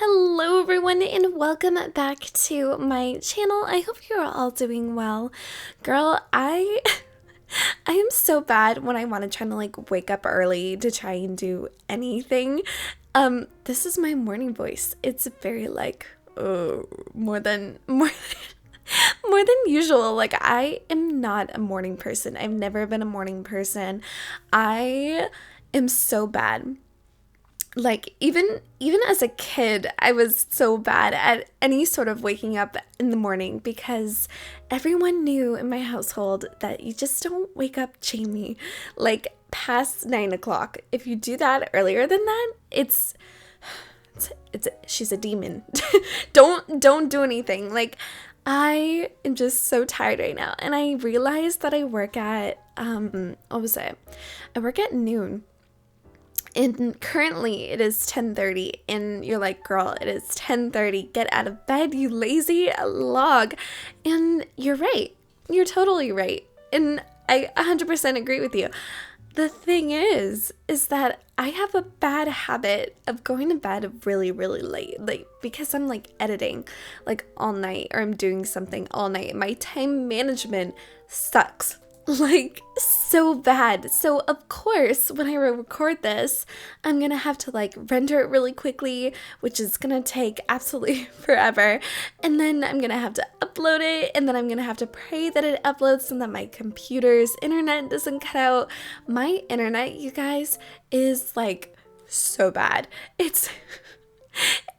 Hello everyone and welcome back to my channel. I hope you're all doing well. Girl, I am so bad when I want to try to wake up early to try and do anything. This is my morning voice. It's very more than more than usual. Like, I am not a morning person. I've never been a morning person. I am so bad. Like, even as a kid, I was so bad at any sort of waking up in the morning because everyone knew in my household that you just don't wake up Jamie like past 9 o'clock. If you do that earlier than that, it's she's a demon. Don't do anything. Like, I am just so tired right now, and I realized that I work at what was it? I work at noon. And currently it is 10:30 and you're like, girl, it is 10:30. Get out of bed, you lazy log. And you're right. You're totally right. And I 100% agree with you. The thing is that I have a bad habit of going to bed really, really late. Like, because I'm editing all night, or I'm doing something all night. My time management sucks. So bad. So of course, when I record this, I'm gonna have to render it really quickly, which is gonna take absolutely forever, and then I'm gonna have to upload it, and then I'm gonna have to pray that it uploads and that my computer's internet doesn't cut out. My internet, you guys, is so bad. It's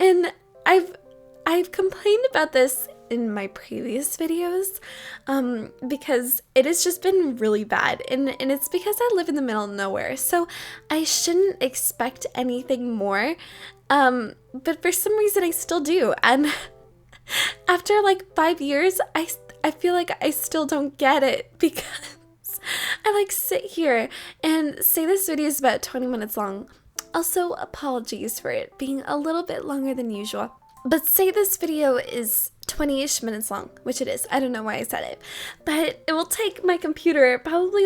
and I've complained about this in my previous videos because it has just been really bad, and it's because I live in the middle of nowhere, so I shouldn't expect anything more, but for some reason I still do. And after 5 years, I feel like I still don't get it, because I sit here and say this video is about 20 minutes long. Also, apologies for it being a little bit longer than usual. But say this video is 20-ish minutes long, which it is. I don't know why I said it. But it will take my computer probably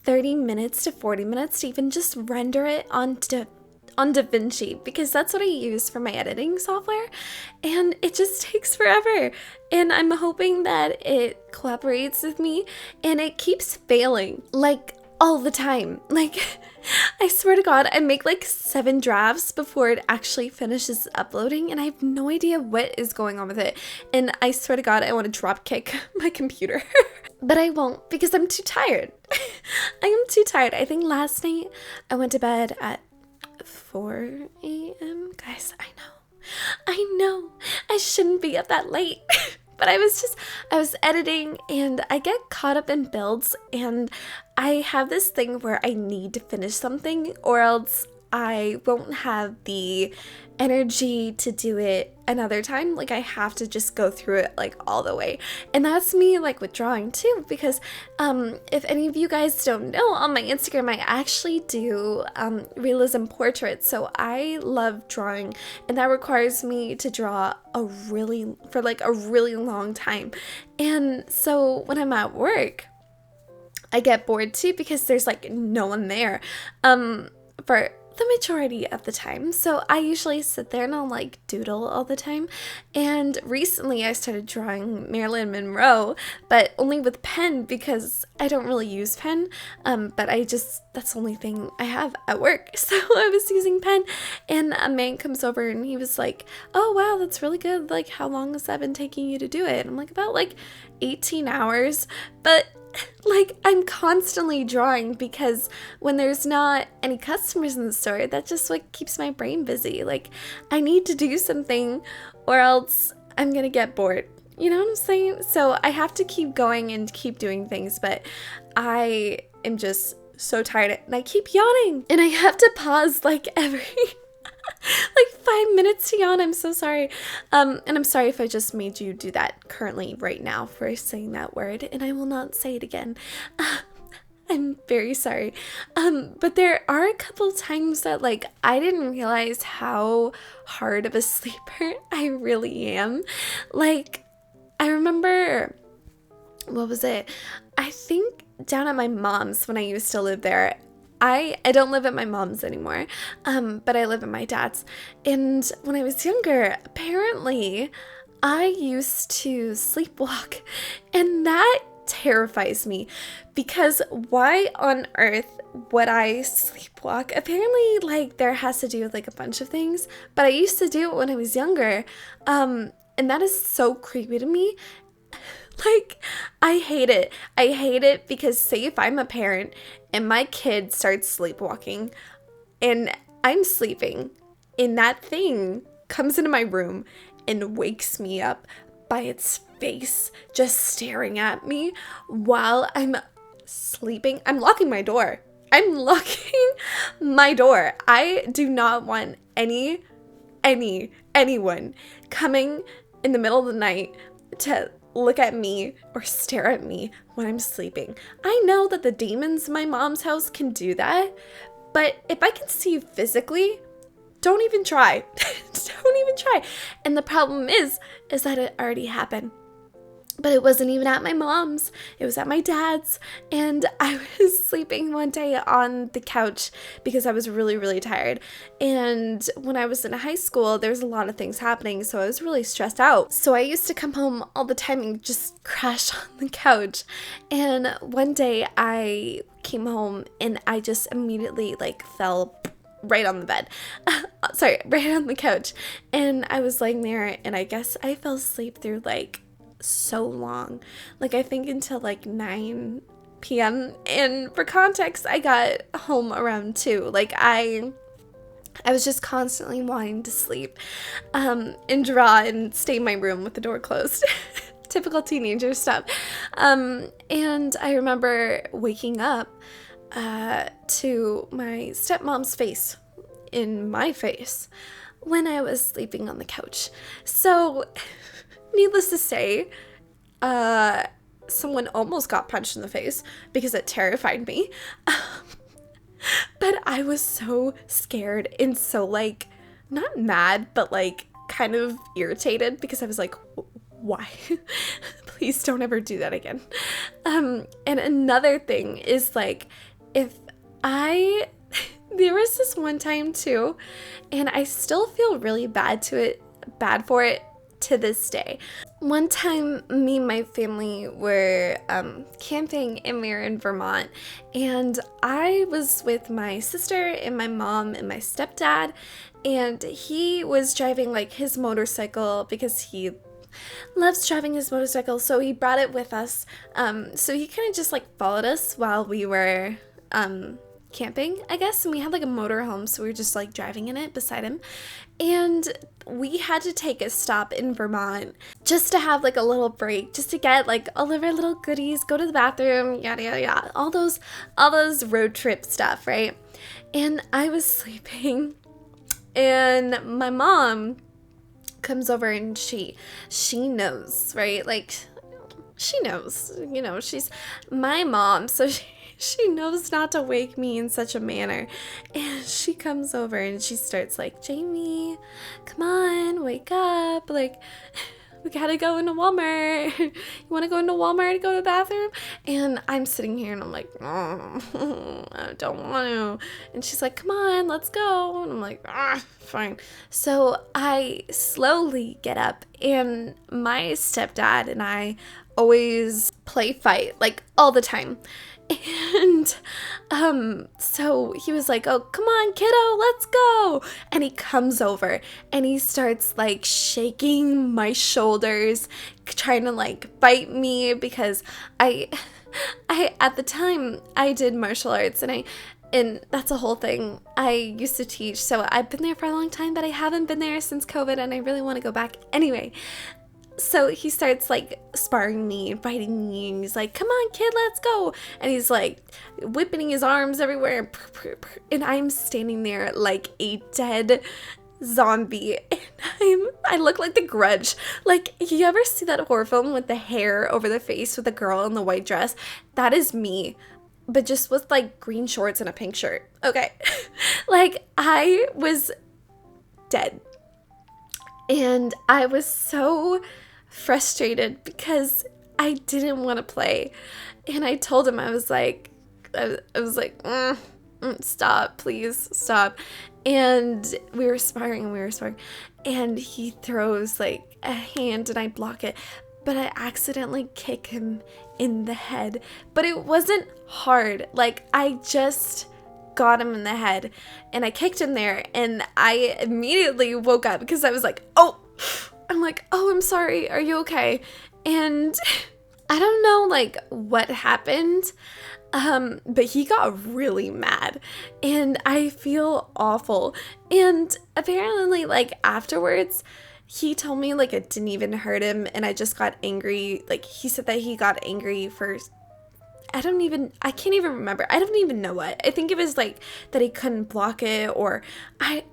30 minutes to 40 minutes to even just render it on DaVinci, because that's what I use for my editing software. And it just takes forever. And I'm hoping that it cooperates with me, and it keeps failing. All the time. I swear to God, I make 7 drafts before it actually finishes uploading, and I have no idea what is going on with it. And I swear to God, I want to drop kick my computer. But I won't, because I'm too tired. I am too tired. I think last night I went to bed at 4 a.m. Guys, I know. I shouldn't be up that late. But I was editing, and I get caught up in builds, and I have this thing where I need to finish something, or else I won't have the energy to do it another time. I have to just go through it all the way. And that's me with drawing too, because if any of you guys don't know, on my Instagram I actually do realism portraits. So I love drawing, and that requires me to draw a really long time. And so when I'm at work, I get bored too, because there's no one there for the majority of the time. So I usually sit there and I'll doodle all the time. And recently I started drawing Marilyn Monroe, but only with pen, because I don't really use pen. But that's the only thing I have at work. So I was using pen, and a man comes over and he was like, "Oh wow, that's really good. How long has that been taking you to do it?" And I'm like, "About 18 hours. But I'm constantly drawing, because when there's not any customers in the store, that just keeps my brain busy. I need to do something, or else I'm gonna get bored. You know what I'm saying? So I have to keep going and keep doing things, but I am just so tired, and I keep yawning, and I have to pause every 5 minutes to yawn. I'm so sorry. And I'm sorry if I just made you do that currently right now for saying that word, and I will not say it again. I'm very sorry. But there are a couple of times that I didn't realize how hard of a sleeper I really am. I remember, what was it? I think down at my mom's, when I used to live there, I don't live at my mom's anymore, but I live at my dad's. And when I was younger, apparently I used to sleepwalk, and that terrifies me because why on earth would I sleepwalk? Apparently, like, there has to do with like a bunch of things, but I used to do it when I was younger, and that is so creepy to me. Like, I hate it. I hate it because, say if I'm a parent and my kid starts sleepwalking and I'm sleeping and that thing comes into my room and wakes me up by its face just staring at me while I'm sleeping, I'm locking my door. I'm locking my door. I do not want anyone coming in the middle of the night to look at me or stare at me when I'm sleeping. I know that the demons in my mom's house can do that, but if I can see you physically, don't even try. Don't even try. And the problem is that it already happened. But it wasn't even at my mom's. It was at my dad's. And I was sleeping one day on the couch because I was really, really tired. And when I was in high school, there was a lot of things happening. So I was really stressed out. So I used to come home all the time and just crash on the couch. And one day I came home and I just immediately like fell right on the bed. Right on the couch. And I was laying there and I guess I fell asleep through like so long, like I think until like 9 p.m. and for context, I got home around 2. Like I was just constantly wanting to sleep and draw and stay in my room with the door closed. Typical teenager stuff. And I remember waking up to my stepmom's face in my face when I was sleeping on the couch. So needless to say, someone almost got punched in the face because it terrified me. But I was so scared and so like, not mad, but like kind of irritated because I was like, why? Please don't ever do that again. And another thing is like, there was this one time too, and I still feel really bad for it to this day. One time, me and my family were camping and we were in Vermont, and I was with my sister and my mom and my stepdad, and he was driving like his motorcycle because he loves driving his motorcycle, so he brought it with us. So he kind of just like followed us while we were camping, I guess, and we had like a motorhome, so we were just like driving in it beside him. And we had to take a stop in Vermont just to have like a little break, just to get like all of our little goodies, go to the bathroom, yada yada yada, all those road trip stuff, right? And I was sleeping, and my mom comes over and she knows, right? Like she knows, you know, she's my mom, so she knows not to wake me in such a manner. And she comes over and she starts like, Jamie, come on, wake up. Like, we gotta go into Walmart. You want to go into Walmart to go to the bathroom? And I'm sitting here and I'm like, oh, I don't want to. And she's like, come on, let's go. And I'm like, fine. So I slowly get up, and my stepdad and I always play fight, like all the time. And so he was like, oh, come on, kiddo, let's go. And he comes over and he starts like shaking my shoulders, trying to like bite me, because I at the time I did martial arts, and that's a whole thing I used to teach. So I've been there for a long time, but I haven't been there since COVID, and I really want to go back anyway. So he starts like sparring me, biting me, and he's like, come on, kid, let's go. And he's like whipping his arms everywhere. And I'm standing there like a dead zombie. And I look like the Grudge. Like, you ever see that horror film with the hair over the face with the girl in the white dress? That is me, but just with like green shorts and a pink shirt. Okay. Like, I was dead. And I was so frustrated because I didn't want to play. And I told him, I was like, Stop, please, stop. And we were sparring, and he throws like a hand and I block it, but I accidentally kick him in the head. But it wasn't hard. Like, I just got him in the head and I kicked him there, and I immediately woke up because I was like, oh, I'm sorry, are you okay? And I don't know like what happened, but he got really mad and I feel awful. And apparently like afterwards he told me like it didn't even hurt him and I just got angry. Like, he said that he got angry for, I can't even remember. I don't even know what. I think it was like that he couldn't block it, or I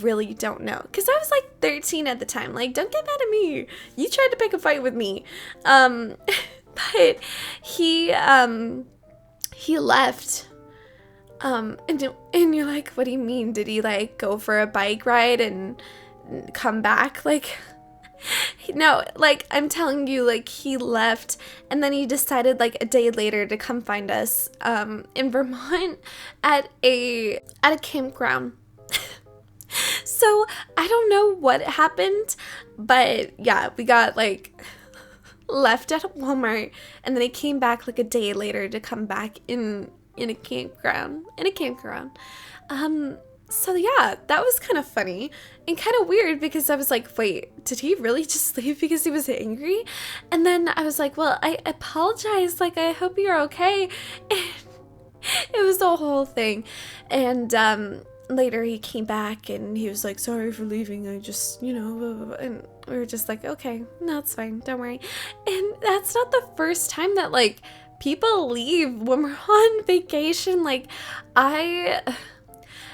really don't know. Because I was like 13 at the time. Like, don't get mad at me. You tried to pick a fight with me. But he left. And you're like, what do you mean? Did he like go for a bike ride and come back? Like, no, like, I'm telling you, like, he left and then he decided like a day later to come find us in Vermont at a campground. So I don't know what happened, but yeah, we got like left at Walmart and then he came back like a day later to come back in a campground. So yeah, that was kind of funny and kind of weird because I was like, wait, did he really just leave because he was angry? And then I was like, well, I apologize. Like, I hope you're okay. And it was the whole thing. And later he came back and he was like, sorry for leaving. I just, blah, blah, blah. And we were just like, okay, no, it's fine. Don't worry. And that's not the first time that like people leave when we're on vacation. Like,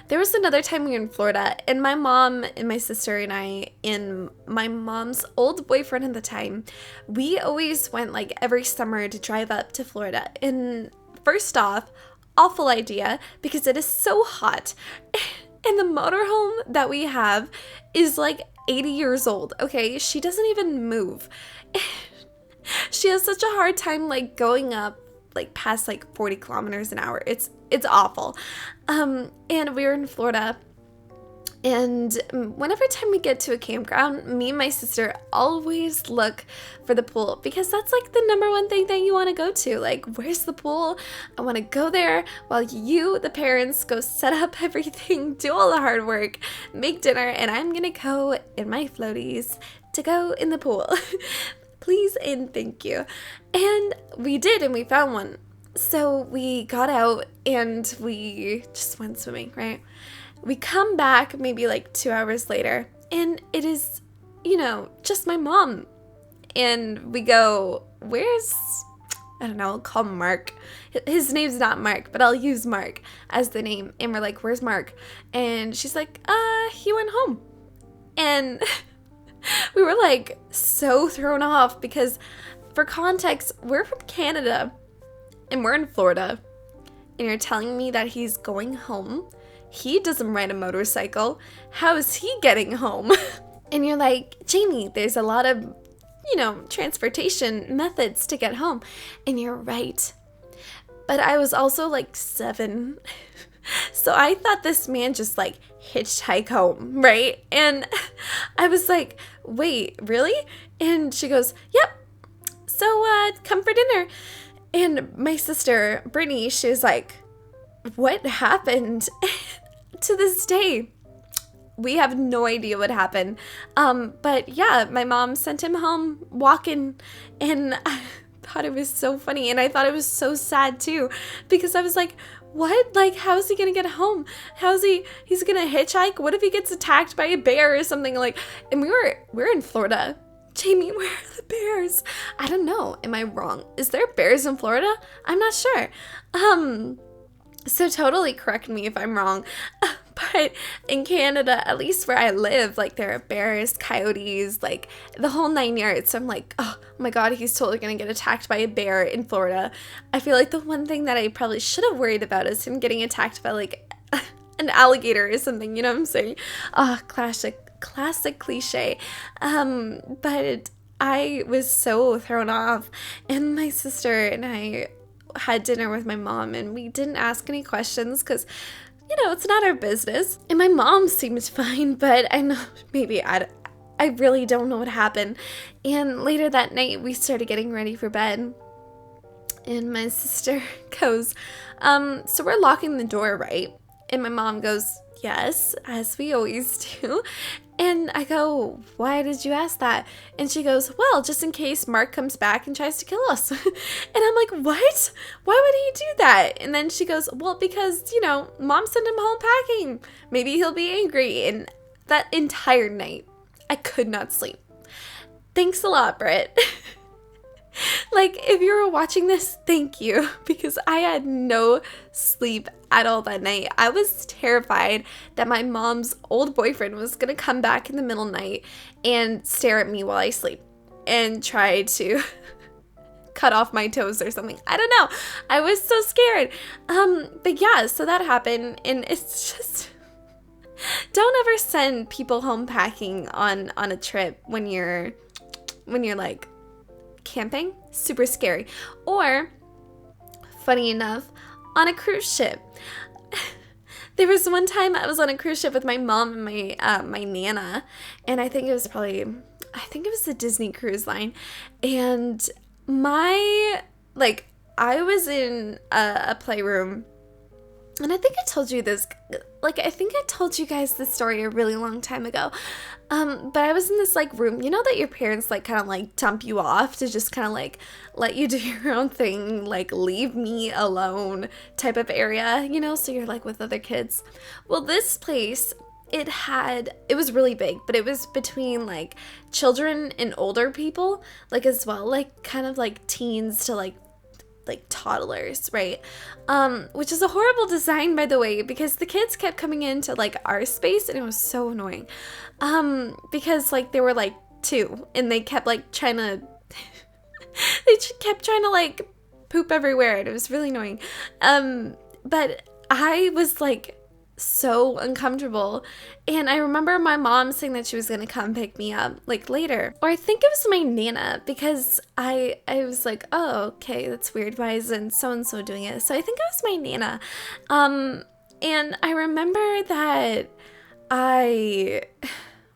there was another time we were in Florida, and my mom and my sister and I, and my mom's old boyfriend at the time, we always went like every summer to drive up to Florida. And first off, awful idea because it is so hot. And the motorhome that we have is like 80 years old, okay? She doesn't even move. She has such a hard time like going up like past like 40 kilometers an hour. It's awful. And we were in Florida, and whenever time we get to a campground, me and my sister always look for the pool because that's like the number one thing that you want to go to. Like, where's the pool? I want to go there while you, the parents, go set up everything, do all the hard work, make dinner, and I'm gonna go in my floaties to go in the pool. Please and thank you. And we did, and we found one. So we got out and we just went swimming, right? We come back maybe like 2 hours later, and it is, just my mom. And we go, where's, I don't know, I'll call him Mark. His name's not Mark, but I'll use Mark as the name. And we're like, where's Mark? And she's like, he went home. And we were like so thrown off because, for context, we're from Canada and we're in Florida, and you're telling me that he's going home. He doesn't ride a motorcycle. How is he getting home? And you're like, Jamie, there's a lot of, transportation methods to get home. And you're right. But I was also like 7. So I thought this man just like hitchhike home, right? And I was like, wait, really? And she goes, yep. So come for dinner. And my sister, Brittany, she was like, what happened? To this day, we have no idea what happened. But yeah, my mom sent him home walking, and I thought it was so funny. And I thought it was so sad too, because I was like, what? Like, how is he gonna get home? He's gonna hitchhike? What if he gets attacked by a bear or something? Like, and we're in Florida. Jamie, where are the bears? I don't know. Am I wrong? Is there bears in Florida? I'm not sure. So totally correct me if I'm wrong. But in Canada, at least where I live, like, there are bears, coyotes, like the whole 9 yards. So I'm like, oh my God, he's totally gonna get attacked by a bear in Florida. I feel like the one thing that I probably should have worried about is him getting attacked by like an alligator or something, you know what I'm saying? Oh, classic cliche. But I was so thrown off, and my sister and I had dinner with my mom, and we didn't ask any questions because, you know, it's not our business. And my mom seemed fine, but I know maybe I really don't know what happened. And later that night, we started getting ready for bed. And my sister goes, so we're locking the door, right? And my mom goes, yes, as we always do. And I go, why did you ask that? And she goes, well, just in case Mark comes back and tries to kill us. And I'm like, what? Why would he do that? And then she goes, well, because, you know, Mom sent him home packing. Maybe he'll be angry. And that entire night, I could not sleep. Thanks a lot, Britt. Like, if you were watching this, thank you, because I had no sleep at all that night. I was terrified that my mom's old boyfriend was going to come back in the middle of the night and stare at me while I sleep and try to cut off my toes or something. I don't know. I was so scared. But yeah, so that happened, and it's just, don't ever send people home packing on a trip when you're like camping. Super scary. Or, funny enough, on a cruise ship. There was one time I was on a cruise ship with my mom and my nana, and I think it was the Disney Cruise Line, and I was in a playroom. And I think I told you this, I think I told you guys this story a really long time ago. But I was in this, room, you know that your parents, kind of, dump you off to just kind of, let you do your own thing, leave me alone type of area, you know, so you're, with other kids. Well, this place, it was really big, but it was between, children and older people, as well, kind of, teens to, toddlers, right? Which is a horrible design, by the way, because the kids kept coming into our space, and it was so annoying. Because they were 2, and they kept trying to poop everywhere, and it was really annoying. But I was so uncomfortable, and I remember my mom saying that she was gonna come pick me up later, or I think it was my nana, because I was like, oh, okay, that's weird, why isn't so and so doing it? So I think it was my nana. And I remember that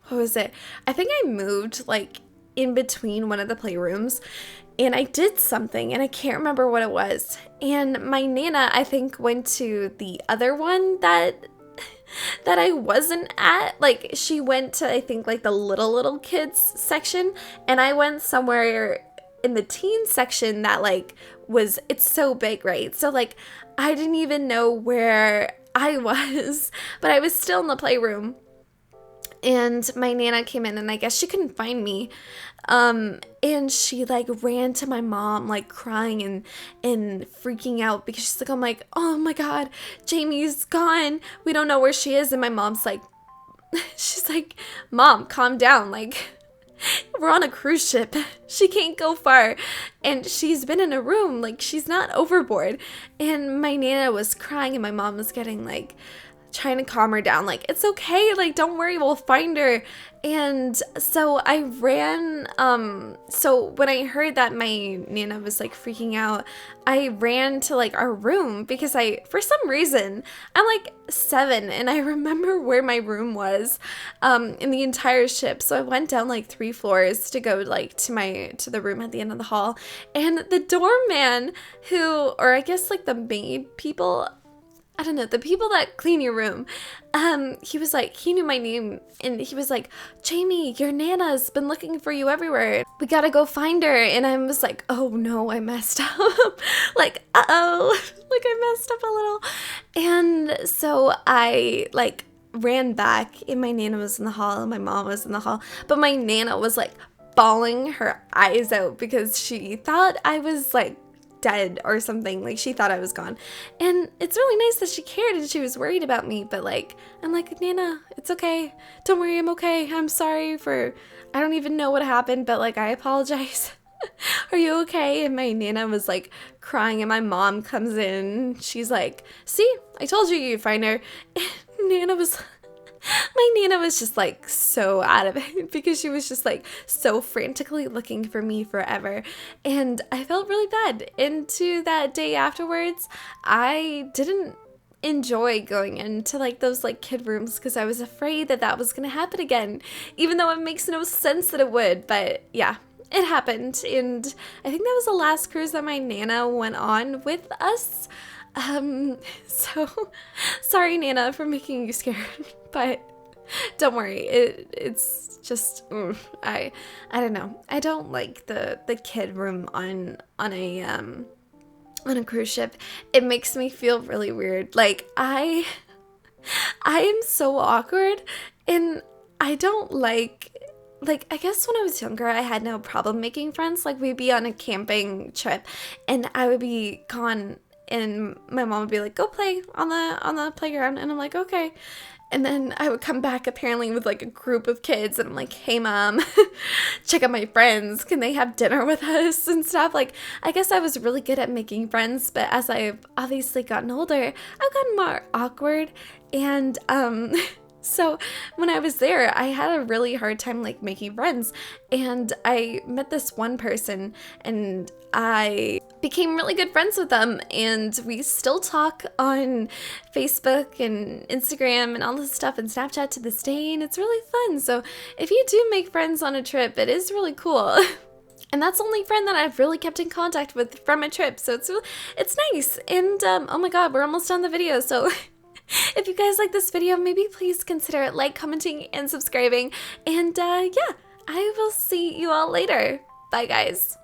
what was it, I think I moved in between one of the playrooms, and I did something, and I can't remember what it was. And my nana, I think, went to the other one that I wasn't at. She went to, I think, the little kids section, and I went somewhere in the teen section that, it's so big, right? So, I didn't even know where I was, but I was still in the playroom. And my nana came in, and I guess she couldn't find me. And she ran to my mom, crying and freaking out, because she's I'm oh my God, Jamie's gone. We don't know where she is. And my mom's she's Mom, calm down. We're on a cruise ship. She can't go far. And she's been in a room. She's not overboard. And my nana was crying, and my mom was getting trying to calm her down, it's okay, don't worry, we'll find her. And so I ran, so when I heard that my nana was freaking out, I ran to our room, because for some reason, I'm 7, and I remember where my room was in the entire ship. So I went down 3 floors to go to the room at the end of the hall, and the doorman or I guess the maid people, I don't know, the people that clean your room, he was he knew my name, and he was Jamie, your nana's been looking for you everywhere. We gotta go find her. And I was oh no, I messed up. Uh-oh, I messed up a little. And so I, ran back, and my nana was in the hall, and my mom was in the hall, but my nana was, bawling her eyes out, because she thought I was, dead or something. She thought I was gone. And it's really nice that she cared, and she was worried about me, but I'm Nana, it's okay, don't worry, I'm okay, I'm sorry I don't even know what happened, but I apologize. Are you okay? And my nana was crying, and my mom comes in, she's see, I told you you'd find her. And nana was My Nana was just like so out of it because she was just like so frantically looking for me forever. And I felt really bad. Into that day afterwards, I didn't enjoy going into like those like kid rooms because I was afraid that that was gonna happen again, even though it makes no sense that it would. But yeah, it happened, and I think that was the last cruise that my Nana went on with us. So sorry, Nana, for making you scared, but don't worry. It's just I don't know. I don't like the kid room on a cruise ship. It makes me feel really weird. Like I am so awkward, and I don't like I guess when I was younger I had no problem making friends. Like we'd be on a camping trip and I would be gone and my mom would be like, go play on the playground, and I'm like, okay. And then I would come back apparently with like a group of kids, and I'm like, hey mom, check out my friends. Can they have dinner with us and stuff? Like, I guess I was really good at making friends, but as I've obviously gotten older, I've gotten more awkward. And so when I was there, I had a really hard time like making friends. And I met this one person and I became really good friends with them, and we still talk on Facebook and Instagram and all this stuff and Snapchat to this day, and it's really fun. So if you do make friends on a trip, it is really cool. And that's the only friend that I've really kept in contact with from a trip, so it's nice. And oh my god, we're almost done the video, so if you guys like this video, maybe please consider like, commenting, and subscribing. And yeah, I will see you all later. Bye guys.